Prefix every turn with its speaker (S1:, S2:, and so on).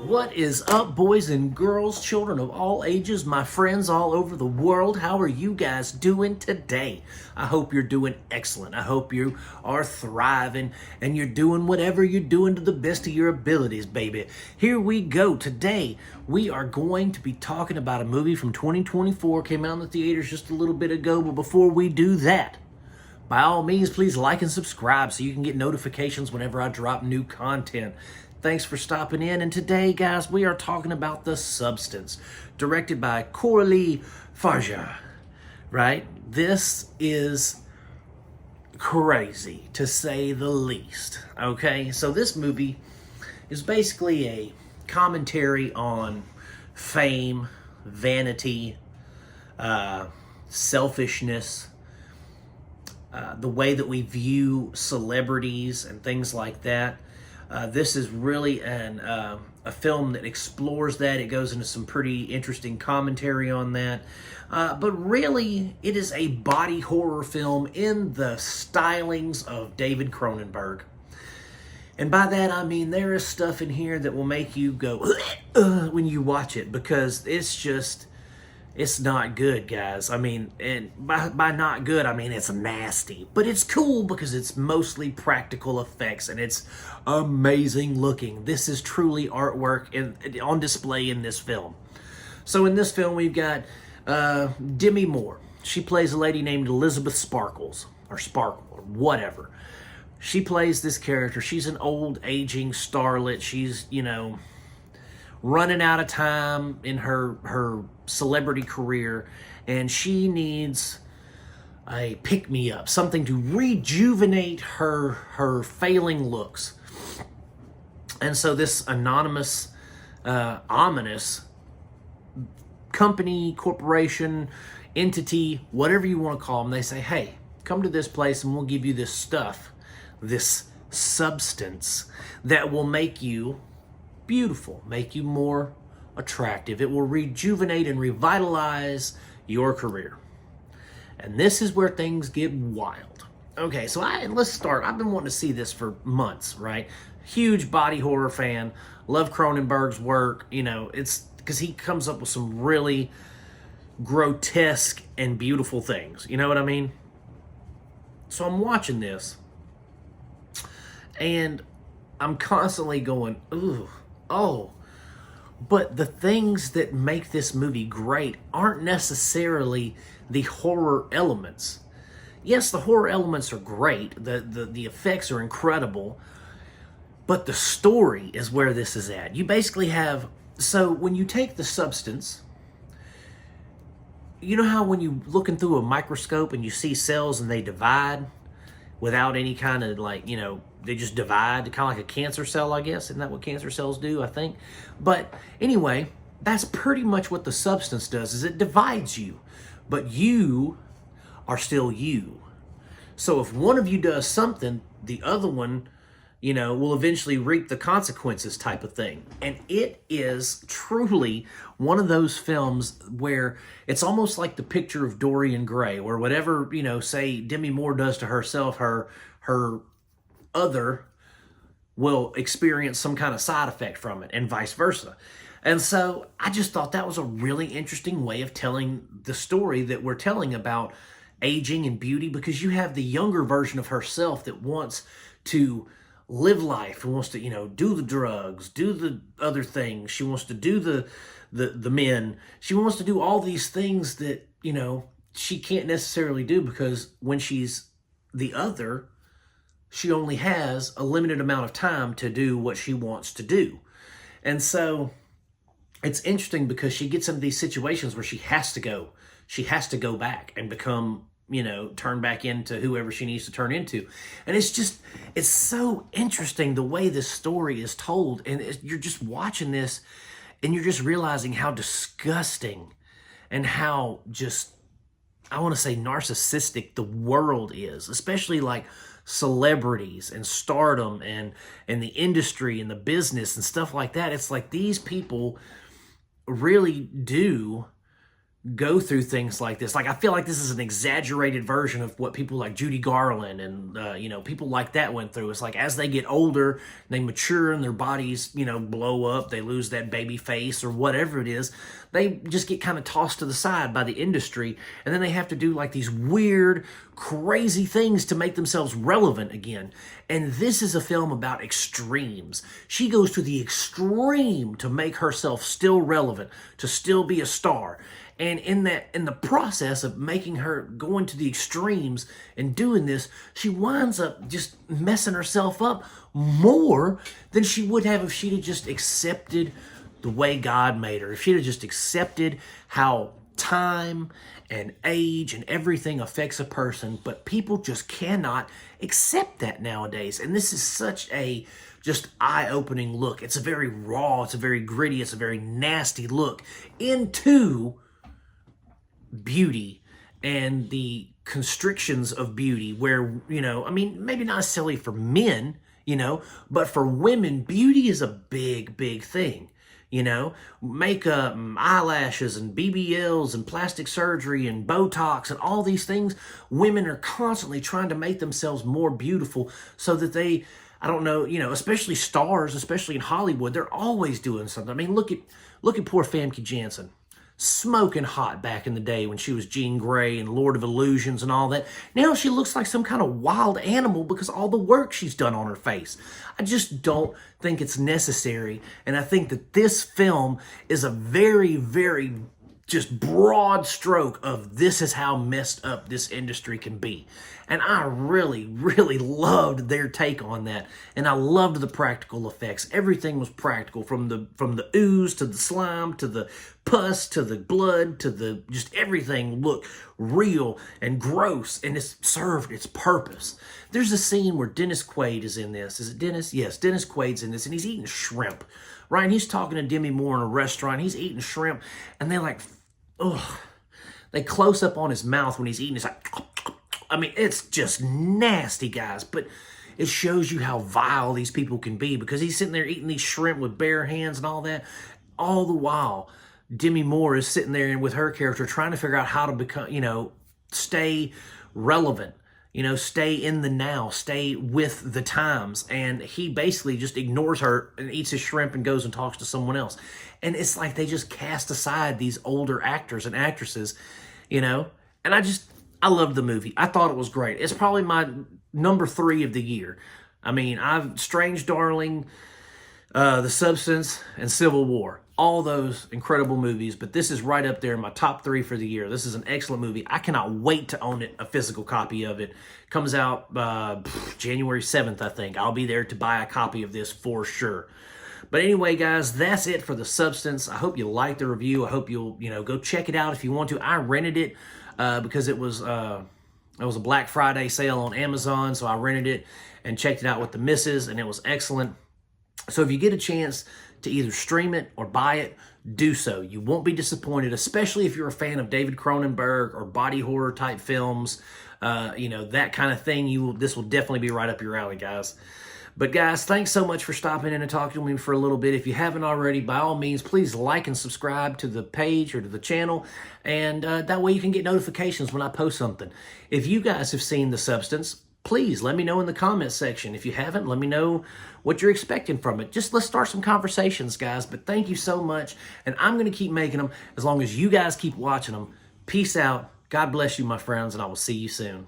S1: What is up, boys and girls, children of all ages, my friends all over the world? How are you guys doing today? I hope you're doing excellent. I hope you are thriving and you're doing whatever you're doing to the best of your abilities, baby. Here we go. Today, we are going to be talking about a movie from 2024. Came out in the theaters just a little bit ago, but before we do that, by all means, please like and subscribe so you can get notifications whenever I drop new content. Thanks for stopping in. And today, guys, we are talking about The Substance, directed by Coralie Farja, right? This is crazy, to say the least, okay? So this movie is basically a commentary on fame, vanity, selfishness, the way that we view celebrities and things like that. This is really a film that explores that. It goes into some pretty interesting commentary on that. But really, it is a body horror film in the stylings of David Cronenberg. And by that, I mean there is stuff in here that will make you go when you watch it, because it's not good, guys. I mean, and by not good, I mean it's nasty. But it's cool because it's mostly practical effects and it's amazing looking. This is truly artwork on display in this film. So in this film, we've got Demi Moore. She plays a lady named Elizabeth Sparkles, or Sparkle, or whatever. She plays this character. She's an old, aging starlet. She's, running out of time in her celebrity career, and she needs a pick-me-up, something to rejuvenate her failing looks. And so this anonymous, ominous company, corporation, entity, whatever you want to call them, they say, hey, come to this place and we'll give you this stuff, this substance that will make you beautiful, make you more attractive. It will rejuvenate and revitalize your career. And this is where things get wild. Okay, so let's start. I've been wanting to see this for months, right? Huge body horror fan. Love Cronenberg's work. It's because he comes up with some really grotesque and beautiful things. You know what I mean? So I'm watching this, and I'm constantly going, ooh, oh. But the things that make this movie great aren't necessarily the horror elements. Yes, the horror elements are great. The effects are incredible. But the story is where this is at. You basically have... So when you take The Substance, you know how when you're looking through a microscope and you see cells and they divide without any kind of they just divide, kind of like a cancer cell, I guess. Isn't that what cancer cells do, I think? But anyway, that's pretty much what The Substance does, is it divides you. But you are still you. So if one of you does something, the other one, will eventually reap the consequences type of thing. And it is truly one of those films where it's almost like the picture of Dorian Gray, where whatever, say Demi Moore does to herself, her other will experience some kind of side effect from it, and vice versa. And so I just thought that was a really interesting way of telling the story that we're telling about aging and beauty, because you have the younger version of herself that wants to live life and wants to, do the drugs, do the other things. She wants to do the men. She wants to do all these things that, she can't necessarily do, because when she's the other, she only has a limited amount of time to do what she wants to do. And so it's interesting because she gets into these situations where she has to go back and become, turn back into whoever she needs to turn into. And it's so interesting the way this story is told. And you're just watching this and you're just realizing how disgusting and how I want to say narcissistic the world is, especially like celebrities and stardom and the industry and the business and stuff like that. It's like these people really do go through things like this. Like, I feel like this is an exaggerated version of what people like Judy Garland and, people like that went through. It's like, as they get older, they mature and their bodies, blow up, they lose that baby face or whatever it is. They just get kind of tossed to the side by the industry. And then they have to do like these weird, crazy things to make themselves relevant again. And this is a film about extremes. She goes to the extreme to make herself still relevant, to still be a star. And in the process of making her going to the extremes and doing this, she winds up just messing herself up more than she would have if she'd have just accepted the way God made her. If she'd have just accepted how time and age and everything affects a person, but people just cannot accept that nowadays. And this is such a just eye-opening look. It's a very raw, it's a very gritty, it's a very nasty look into beauty and the constrictions of beauty where, maybe not necessarily for men, but for women, beauty is a big, big thing. Makeup and eyelashes and BBLs and plastic surgery and Botox and all these things. Women are constantly trying to make themselves more beautiful so that they, especially stars, especially in Hollywood, they're always doing something. I mean, look at poor Famke Janssen. Smoking hot back in the day when she was Jean Grey and Lord of Illusions and all that. Now she looks like some kind of wild animal because all the work she's done on her face. I just don't think it's necessary. And I think that this film is a very, very just broad stroke of this is how messed up this industry can be. And I really, really loved their take on that. And I loved the practical effects. Everything was practical, from the ooze to the slime to the pus to the blood to the just everything looked real and gross, and it served its purpose. There's a scene where Dennis Quaid is in this. Is it Dennis? Yes, Dennis Quaid's in this, and he's eating shrimp, right? And he's talking to Demi Moore in a restaurant. He's eating shrimp, and they close up on his mouth when he's eating. It's like, it's just nasty, guys. But it shows you how vile these people can be, because he's sitting there eating these shrimp with bare hands and all that. All the while, Demi Moore is sitting there and with her character trying to figure out how to become, stay relevant, stay in the now, stay with the times. And he basically just ignores her and eats his shrimp and goes and talks to someone else. And it's like they just cast aside these older actors and actresses, and I loved the movie. I thought it was great. It's probably my number 3 of the year. I've Strange Darling, The Substance, and Civil War. All those incredible movies, but this is right up there in my top 3 for the year. This is an excellent movie. I cannot wait to own it, a physical copy of it. Comes out January 7th, I think. I'll be there to buy a copy of this for sure. But anyway, guys, that's it for The Substance. I hope you liked the review. I hope you'll, go check it out if you want to. I rented it because it was a Black Friday sale on Amazon, so I rented it and checked it out with the missus, and it was excellent. So if you get a chance to either stream it or buy it, do so. You won't be disappointed, especially if you're a fan of David Cronenberg or body horror type films, that kind of thing. This will definitely be right up your alley, guys. But guys, thanks so much for stopping in and talking to me for a little bit. If you haven't already, by all means, please like and subscribe to the page or to the channel, and that way you can get notifications when I post something. If you guys have seen The Substance, please let me know in the comments section. If you haven't, let me know what you're expecting from it. Just let's start some conversations, guys. But thank you so much, and I'm going to keep making them as long as you guys keep watching them. Peace out. God bless you, my friends, and I will see you soon.